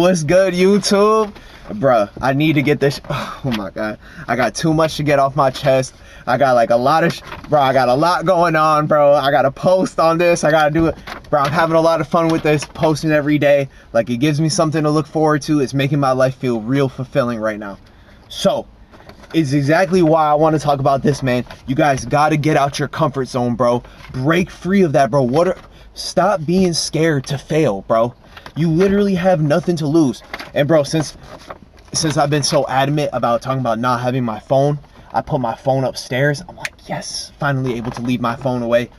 what's good, YouTube? Bruh, I need to get this. Oh my God. I got too much to get off my chest. I got like a lot of, bro, I got a lot going on, bro. I got to post on this. I got to do it. Bro, I'm having a lot of fun with this, posting every day. Like, it gives me something to look forward to. It's making my life feel real fulfilling right now. So, it's exactly why I want to talk about this, man. You guys got to get out your comfort zone, bro. Break free of that, bro. Stop being scared to fail, bro. You literally have nothing to lose. And bro, since I've been so adamant about talking about not having my phone, I put my phone upstairs. I'm like, yes, finally able to leave my phone away.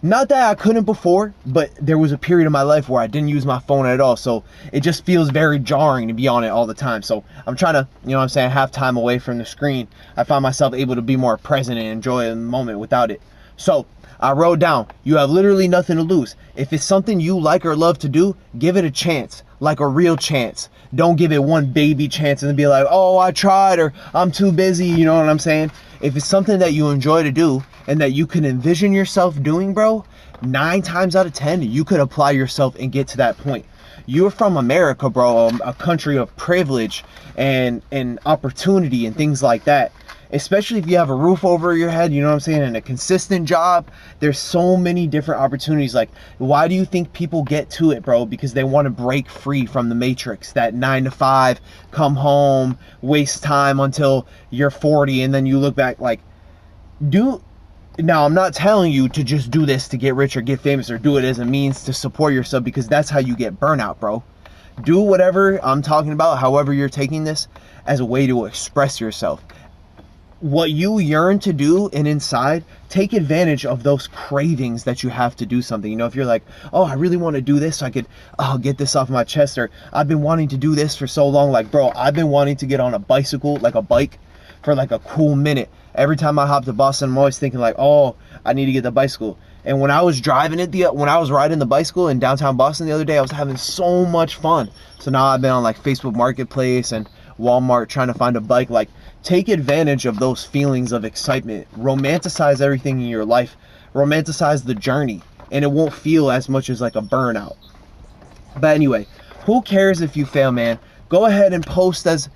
Not that I couldn't before, but there was a period of my life where I didn't use my phone at all. So it just feels very jarring to be on it all the time. So I'm trying to, you know what I'm saying, have time away from the screen. I find myself able to be more present and enjoy the moment without it. So I wrote down, you have literally nothing to lose. If it's something you like or love to do, give it a chance, like a real chance. Don't give it one baby chance and then be like, oh, I tried, or I'm too busy, you know what I'm saying? If it's something that you enjoy to do and that you can envision yourself doing, bro, 9 times out of 10, you could apply yourself and get to that point. You're from America, bro, a country of privilege and opportunity and things like that. Especially if you have a roof over your head, you know what I'm saying, and a consistent job. There's so many different opportunities. Like, why do you think people get to it, bro? Because they want to break free from the matrix, that 9 to 5, come home, waste time until you're 40, and then you look back like, now I'm not telling you to just do this to get rich or get famous, or do it as a means to support yourself, because that's how you get burnout, bro. Do whatever I'm talking about, however you're taking this, as a way to express yourself. What you yearn to do and inside, take advantage of those cravings that you have to do something. You know, if you're like, oh, I really want to do this so I could get this off my chest, or I've been wanting to do this for so long. Like, bro, I've been wanting to get on a bicycle, like a bike, for like a cool minute. Every time I hop to Boston, I'm always thinking like, oh, I need to get the bicycle. And when I was driving it, when I was riding the bicycle in downtown Boston the other day, I was having so much fun. So now I've been on like Facebook Marketplace and Walmart trying to find a bike. Like, take advantage of those feelings of excitement. Romanticize everything in your life. Romanticize the journey, and it won't feel as much as like a burnout. But anyway, who cares if you fail, man? Go ahead and post as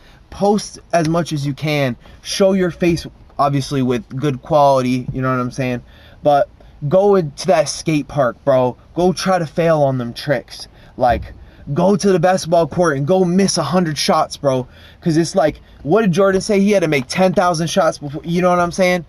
much as you can. Show your face, obviously, with good quality, you know what I'm saying? But go into that skate park, bro. Go try to fail on them tricks. Like, go to the basketball court and go miss 100 shots, bro. Because it's like, what did Jordan say? He had to make 10,000 shots before, you know what I'm saying?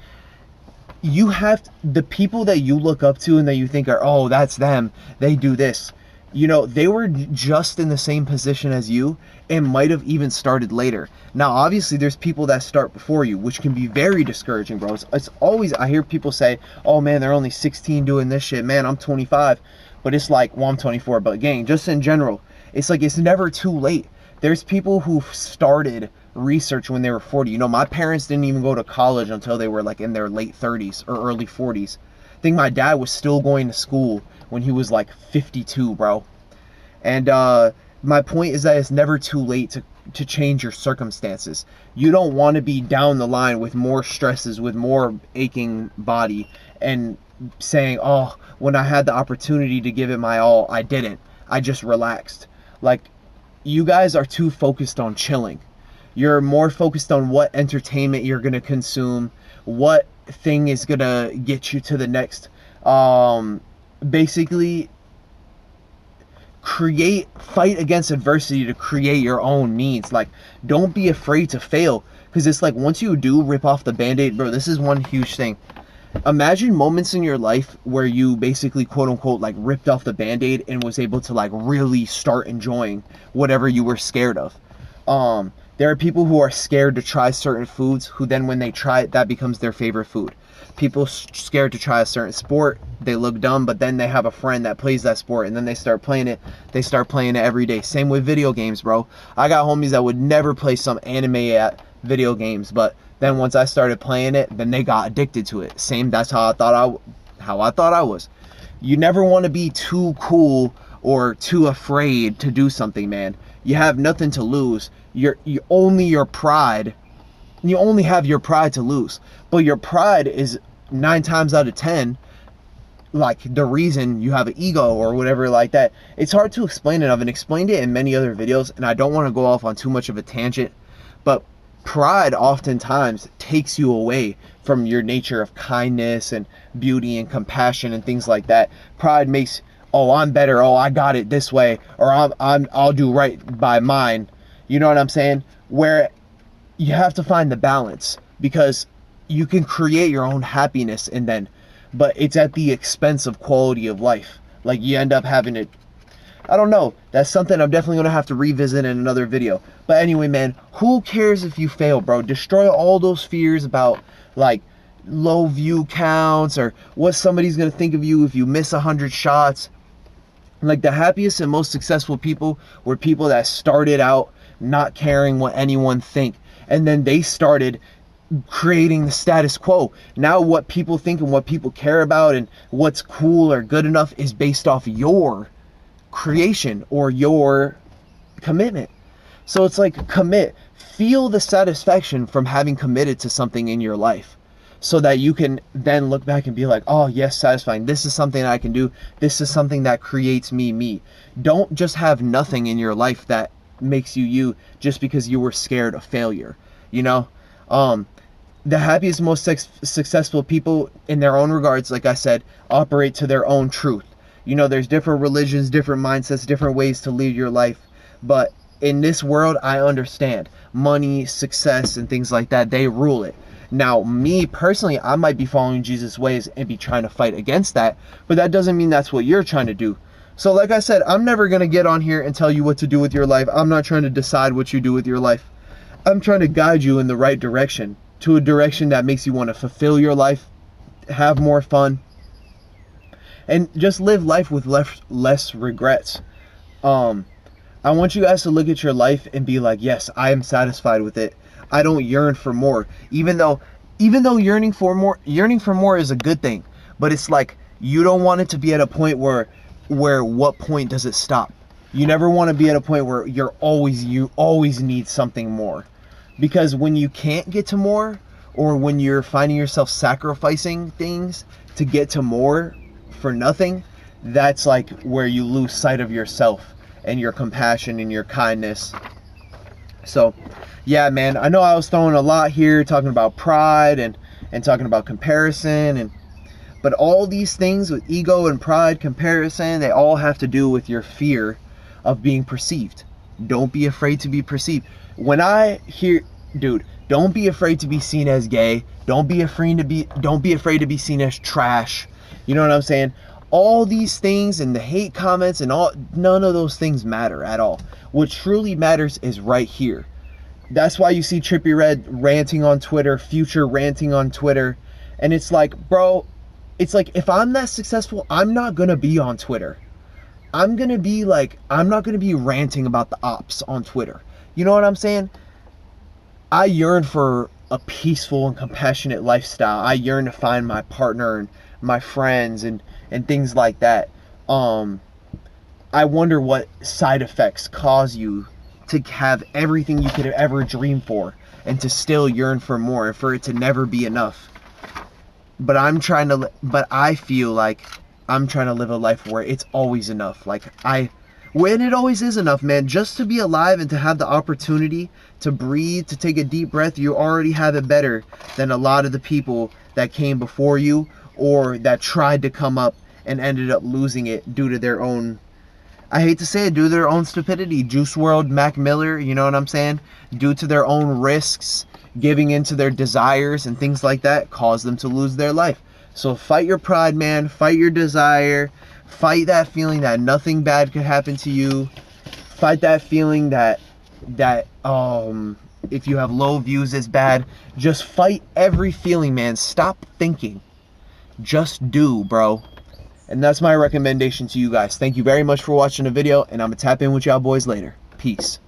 You have the people that you look up to and that you think are, oh, that's them, they do this. You know, they were just in the same position as you and might have even started later. Now, obviously, there's people that start before you, which can be very discouraging, bro. It's always, I hear people say, oh, man, they're only 16 doing this shit. Man, I'm 25. But it's like, well, I'm 24, but gang, just in general, it's like, it's never too late. There's people who started research when they were 40. You know, my parents didn't even go to college until they were like in their late 30s or early 40s. I think my dad was still going to school when he was like 52, bro. And my point is that it's never too late to change your circumstances. You don't want to be down the line with more stresses, with more aching body, and saying, oh, when I had the opportunity to give it my all, I didn't. I just relaxed. Like, you guys are too focused on chilling. You're more focused on what entertainment you're going to consume, what thing is going to get you to the next. Basically, fight against adversity to create your own needs. Like, don't be afraid to fail. Because it's like, once you do rip off the Band-Aid, bro, this is one huge thing. Imagine moments in your life where you basically, quote unquote, like ripped off the Band-Aid and was able to like really start enjoying whatever you were scared of. There are people who are scared to try certain foods who then when they try it, that becomes their favorite food. People scared to try a certain sport, they look dumb, but then they have a friend that plays that sport and then they start playing it. They start playing it every day. Same with video games, bro. I got homies that would never play some anime at video games, but then once I started playing it, then they got addicted to it. Same, that's how I thought I was. You never want to be too cool or too afraid to do something, man. You have nothing to lose. You only have your pride to lose. But your pride is 9 times out of 10 like the reason you have an ego or whatever like that. It's hard to explain it. I've explained it in many other videos, and I don't want to go off on too much of a tangent, but pride oftentimes takes you away from your nature of kindness and beauty and compassion and things like that. Pride makes, oh, I'm better, oh, I got it this way, or I'll do right by mine. You know what I'm saying? Where you have to find the balance, because you can create your own happiness, and then, but it's at the expense of quality of life. Like, you end up having it, I don't know. That's something I'm definitely going to have to revisit in another video. But anyway, man, who cares if you fail, bro? Destroy all those fears about, like, low view counts or what somebody's going to think of you if you miss 100 shots. Like, the happiest and most successful people were people that started out not caring what anyone think. And then they started creating the status quo. Now what people think and what people care about and what's cool or good enough is based off your creation or your commitment. So it's like, commit, feel the satisfaction from having committed to something in your life, so that you can then look back and be like, oh yes, satisfying, this is something I can do, this is something that creates me. Don't just have nothing in your life that makes you you just because you were scared of failure. You know, the happiest, most successful people in their own regards, like I said, operate to their own truth. You know, there's different religions, different mindsets, different ways to lead your life. But in this world, I understand money, success, and things like that, they rule it. Now, me personally, I might be following Jesus' ways and be trying to fight against that, but that doesn't mean that's what you're trying to do. So like I said, I'm never going to get on here and tell you what to do with your life. I'm not trying to decide what you do with your life. I'm trying to guide you in the right direction, to a direction that makes you want to fulfill your life, have more fun, and just live life with less regrets. I want you guys to look at your life and be like, yes, I am satisfied with it. I don't yearn for more. Even though yearning for more is a good thing, but it's like, you don't want it to be at a point where what point does it stop? You never want to be at a point where you always need something more. Because when you can't get to more, or when you're finding yourself sacrificing things to get to more for nothing, that's like where you lose sight of yourself and your compassion and your kindness. So yeah, man, I know I was throwing a lot here, talking about pride and talking about comparison, but all these things with ego and pride, comparison, they all have to do with your fear of being perceived. Don't be afraid to be perceived. When I hear, dude, don't be afraid to be seen as gay. Don't be afraid to be seen as trash. You know what I'm saying? All these things and the hate comments and all, none of those things matter at all. What truly matters is right here. That's why you see Trippie Redd ranting on Twitter, Future ranting on Twitter. And it's like, bro, it's like, if I'm that successful, I'm not gonna be on Twitter. I'm not gonna be ranting about the ops on Twitter. You know what I'm saying? I yearn for a peaceful and compassionate lifestyle. I yearn to find my partner and my friends and things like that. I wonder what side effects cause you to have everything you could ever dream for and to still yearn for more and for it to never be enough. But I feel like I'm trying to live a life where it's always enough. When it always is enough, man. Just to be alive and to have the opportunity to breathe, to take a deep breath, you already have it better than a lot of the people that came before you or that tried to come up and ended up losing it due to their own, I hate to say it, due to their own stupidity. Juice WRLD, Mac Miller, you know what I'm saying? Due to their own risks, giving into their desires and things like that, caused them to lose their life. So fight your pride, man. Fight your desire. Fight that feeling that nothing bad could happen to you. Fight that feeling that if you have low views is bad. Just fight every feeling, man. Stop thinking. Just do, bro. And that's my recommendation to you guys. Thank you very much for watching the video, and I'm gonna tap in with y'all boys later. Peace.